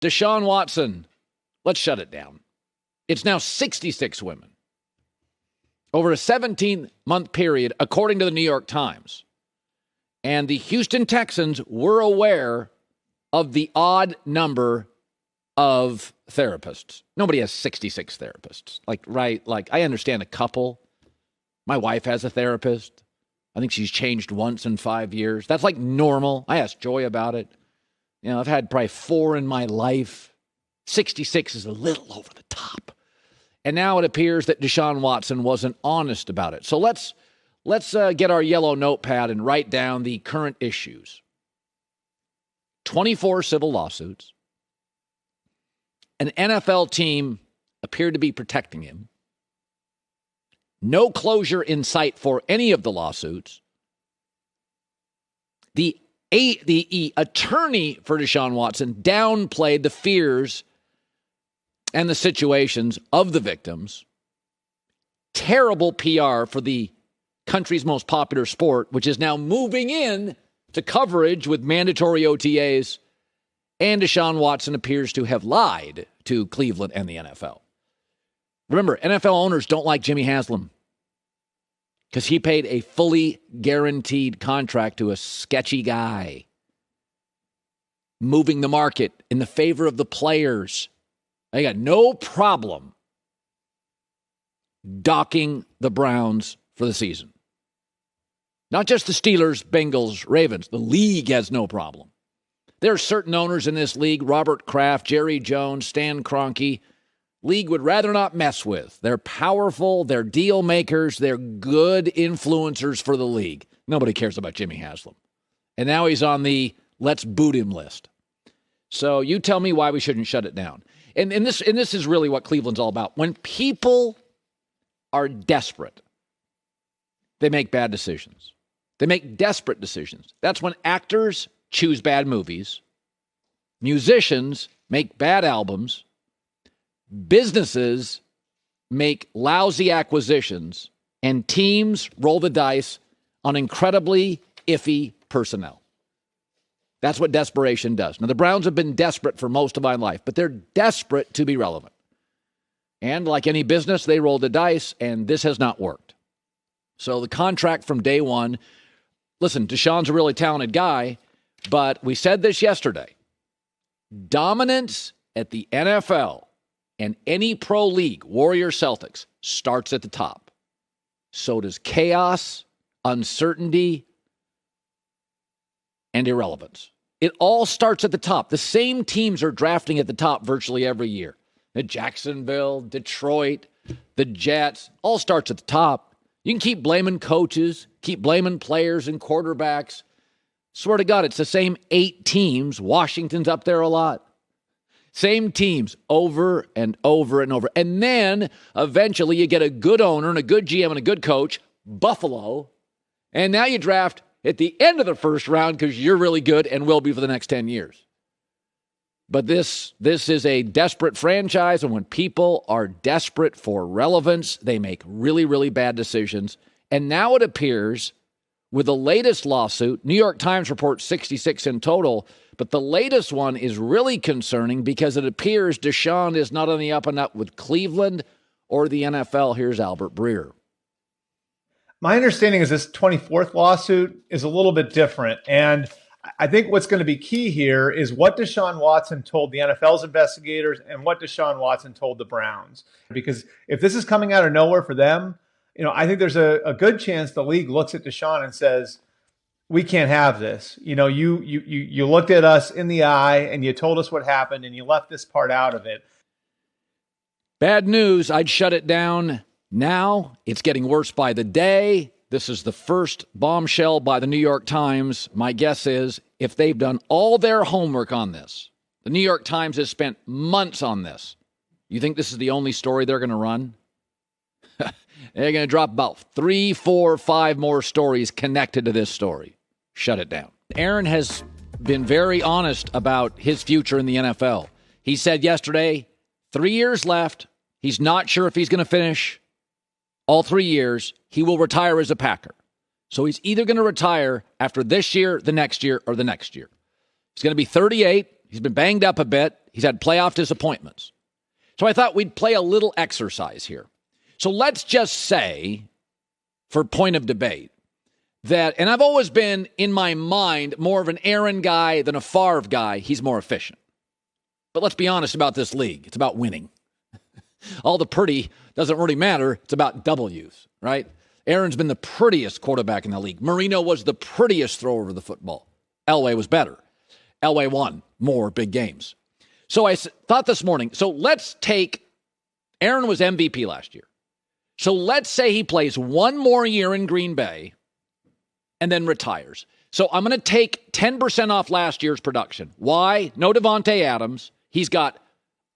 Deshaun Watson, let's shut it down. It's now 66 women. Over a 17-month period, according to the New York Times. And the Houston Texans were aware of the odd number of therapists. Nobody has 66 therapists. Like I understand a couple. My wife has a therapist. I think she's changed once in 5 years. That's like normal. I asked Joy about it. I've had probably 4 in my life. 66 is a little over the top. And now it appears that Deshaun Watson wasn't honest about it. So let's get our yellow notepad and write down the current issues. 24 civil lawsuits. An NFL team appeared to be protecting him. No closure in sight for any of the lawsuits. The attorney for Deshaun Watson downplayed the fears and the situations of the victims. Terrible PR for the country's most popular sport, which is now moving in to coverage with mandatory OTAs. And Deshaun Watson appears to have lied to Cleveland and the NFL. Remember, NFL owners don't like Jimmy Haslam because he paid a fully guaranteed contract to a sketchy guy, moving the market in the favor of the players. They got no problem docking the Browns for the season. Not just the Steelers, Bengals, Ravens. The league has no problem. There are certain owners in this league, Robert Kraft, Jerry Jones, Stan Kroenke, league would rather not mess with. They're powerful, they're deal makers, they're good influencers for the league. Nobody cares about Jimmy Haslam. And now he's on the let's boot him list. So you tell me why we shouldn't shut it down. And this is really what Cleveland's all about. When people are desperate, they make bad decisions. They make desperate decisions. That's when actors choose bad movies, musicians make bad albums, businesses make lousy acquisitions, and teams roll the dice on incredibly iffy personnel. That's what desperation does. Now, the Browns have been desperate for most of my life, but they're desperate to be relevant. And like any business, they roll the dice, and this has not worked. So the contract from day one, listen, Deshaun's a really talented guy, but we said this yesterday. Dominance at the NFL and any pro league, Warriors, Celtics, starts at the top. So does chaos, uncertainty, and irrelevance. It all starts at the top. The same teams are drafting at the top virtually every year. Jacksonville, Detroit, the Jets, all starts at the top. You can keep blaming coaches, keep blaming players and quarterbacks. Swear to God, it's the same 8 teams. Washington's up there a lot. Same teams over and over and over. And then eventually you get a good owner and a good GM and a good coach, Buffalo, and now you draft at the end of the first round because you're really good and will be for the next 10 years. But this is a desperate franchise, and when people are desperate for relevance, they make really, really bad decisions. And now it appears with the latest lawsuit, New York Times reports 66 in total, but the latest one is really concerning because it appears Deshaun is not on the up and up with Cleveland or the NFL. Here's Albert Breer. My understanding is this 24th lawsuit is a little bit different. And I think what's going to be key here is what Deshaun Watson told the NFL's investigators and what Deshaun Watson told the Browns. Because if this is coming out of nowhere for them, I think there's a good chance the league looks at Deshaun and says, we can't have this. You looked at us in the eye and you told us what happened and you left this part out of it. Bad news. I'd shut it down. Now it's getting worse by the day. This is the first bombshell by the New York Times. My guess is if they've done all their homework on this, the New York Times has spent months on this. You think this is the only story they're going to run? They're going to drop about 3, 4, 5 more stories connected to this story. Shut it down. Aaron has been very honest about his future in the NFL. He said yesterday, 3 years left. He's not sure if he's going to finish all 3 years. He will retire as a Packer. So he's either going to retire after this year, the next year, or the next year. He's going to be 38. He's been banged up a bit. He's had playoff disappointments. So I thought we'd play a little exercise here. So let's just say, for point of debate, that, and I've always been, in my mind, more of an Aaron guy than a Favre guy. He's more efficient. But let's be honest about this league. It's about winning. All the pretty doesn't really matter. It's about W's, right? Aaron's been the prettiest quarterback in the league. Marino was the prettiest thrower of the football. Elway was better. Elway won more big games. So I thought this morning, so let's take, Aaron was MVP last year. So let's say he plays one more year in Green Bay and then retires. So I'm going to take 10% off last year's production. Why? No Davante Adams. He's got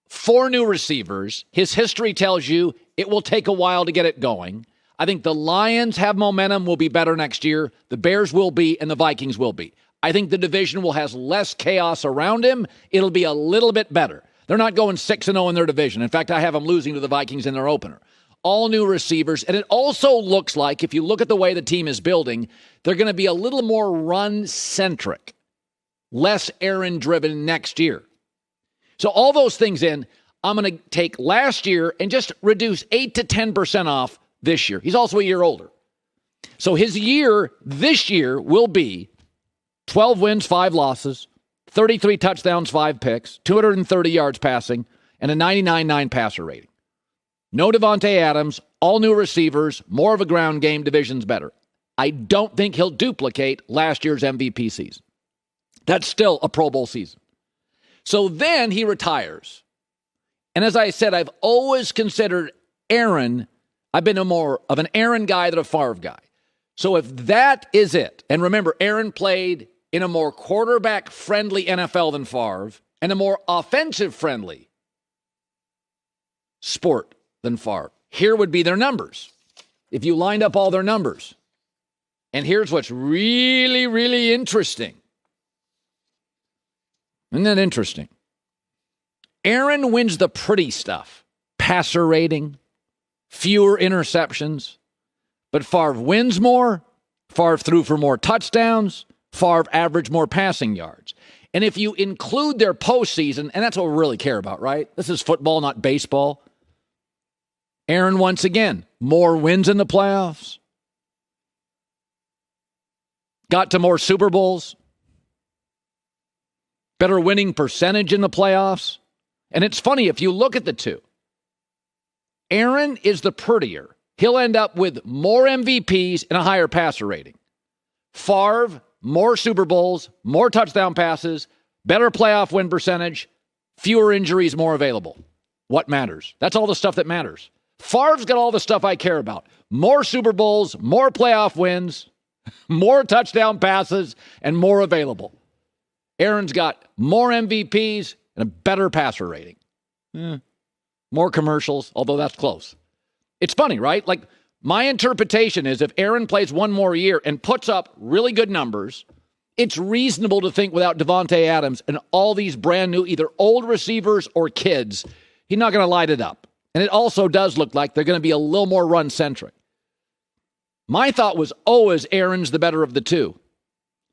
4 new receivers. His history tells you it will take a while to get it going. I think the Lions have momentum, will be better next year. The Bears will be, and the Vikings will be. I think the division will have less chaos around him. It'll be a little bit better. They're not going 6-0 in their division. In fact, I have them losing to the Vikings in their opener. All new receivers. And it also looks like, if you look at the way the team is building, they're going to be a little more run-centric, less Aaron-driven next year. So all those things in, I'm going to take last year and just reduce 8 to 10% off this year. He's also a year older. So his year this year will be 12 wins, 5 losses, 33 touchdowns, 5 picks, 230 yards passing, and a 99.9 passer rating. No Davante Adams, all new receivers, more of a ground game, division's better. I don't think he'll duplicate last year's MVP season. That's still a Pro Bowl season. So then he retires. And as I said, I've always considered Aaron, I've been more of an Aaron guy than a Favre guy. So if that is it, and remember, Aaron played in a more quarterback-friendly NFL than Favre, and a more offensive-friendly sport than Favre. Here would be their numbers, if you lined up all their numbers. And here's what's really, really interesting. Isn't that interesting? Aaron wins the pretty stuff. Passer rating, fewer interceptions. But Favre wins more. Favre threw for more touchdowns. Favre averaged more passing yards. And if you include their postseason, and that's what we really care about, right? This is football, not baseball. Aaron, once again, more wins in the playoffs. Got to more Super Bowls. Better winning percentage in the playoffs. And it's funny, if you look at the two, Aaron is the prettier. He'll end up with more MVPs and a higher passer rating. Favre, more Super Bowls, more touchdown passes, better playoff win percentage, fewer injuries, more available. What matters? That's all the stuff that matters. Favre's got all the stuff I care about. More Super Bowls, more playoff wins, more touchdown passes, and more available. Aaron's got more MVPs and a better passer rating. More commercials, although that's close. It's funny, right? Like, my interpretation is if Aaron plays one more year and puts up really good numbers, it's reasonable to think without Davante Adams and all these brand new either old receivers or kids, he's not going to light it up. And it also does look like they're going to be a little more run-centric. My thought was always Aaron's the better of the two.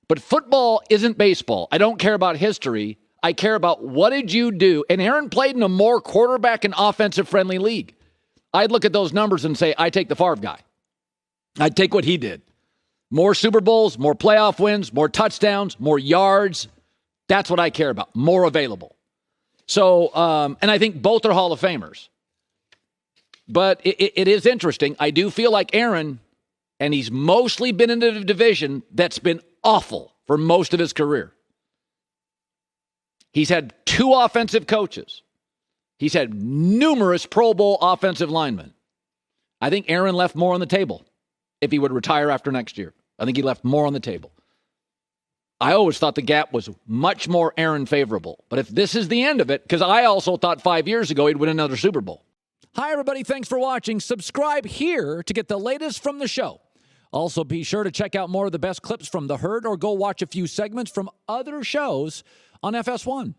But football isn't baseball. I don't care about history. I care about what did you do. And Aaron played in a more quarterback and offensive-friendly league. I'd look at those numbers and say, I take the Favre guy. I'd take what he did. More Super Bowls, more playoff wins, more touchdowns, more yards. That's what I care about. More available. So, and I think both are Hall of Famers. But it is interesting. I do feel like Aaron, and he's mostly been in a division that's been awful for most of his career. He's had 2 offensive coaches. He's had numerous Pro Bowl offensive linemen. I think Aaron left more on the table if he would retire after next year. I think he left more on the table. I always thought the gap was much more Aaron favorable. But if this is the end of it, because I also thought 5 years ago he'd win another Super Bowl. Hi, everybody. Thanks for watching. Subscribe here to get the latest from the show. Also, be sure to check out more of the best clips from The Herd or go watch a few segments from other shows on FS1.